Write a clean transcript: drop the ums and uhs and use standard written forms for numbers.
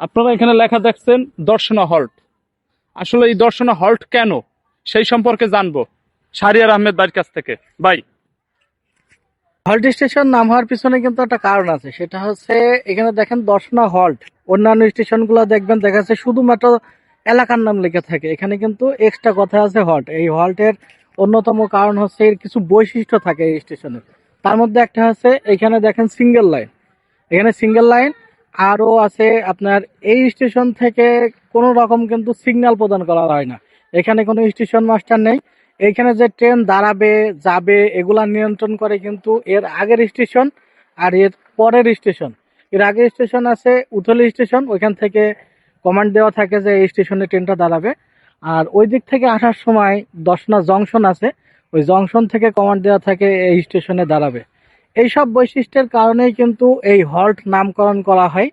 আপনারা এখানে লেখা দেখছেন দর্শনা হল্ট। আসলে এই দর্শনা হল্ট কেন, সেই সম্পর্কে জানবো শাহরিয়ার আহমেদ ভাইয়ের কাছ থেকে। ভাই, হল্ট স্টেশন নাম হওয়ার পিছনে কিন্তু একটা কারণ আছে, সেটা হচ্ছে এখানে দেখেন দর্শনা হল্ট। অন্যান্য স্টেশন গুলো দেখবেন দেখা যাচ্ছে শুধুমাত্র এলাকার নাম লেখা থাকে, এখানে কিন্তু এক্সট্রা কথা আছে হল্ট। এই হল্টের অন্যতম কারণ হচ্ছে এর কিছু বৈশিষ্ট্য থাকে এই স্টেশনের। তার মধ্যে একটা হচ্ছে এখানে দেখেন সিঙ্গেল লাইন, এখানে সিঙ্গেল লাইন। আরও আছে আপনার এই স্টেশন থেকে কোনো রকম কিন্তু সিগন্যাল প্রদান করা হয় না, এখানে কোনো স্টেশন মাস্টার নেই। এইখানে যে ট্রেন দাঁড়াবে যাবে এগুলা নিয়ন্ত্রণ করে কিন্তু এর আগের স্টেশন আর এর পরের স্টেশন। এর আগের স্টেশন আছে উথলি স্টেশন, ওইখান থেকে কমান্ড দেওয়া থাকে যে এই স্টেশনে ট্রেনটা দাঁড়াবে। আর ওই দিক থেকে আসার সময় দশনা জংশন আছে, ওই জংশন থেকে কমান্ড দেওয়া থাকে এই স্টেশনে দাঁড়াবে। এইসব বৈশিষ্ট্যের কারণেই কিন্তু এই হল্ট নামকরণ করা হয়।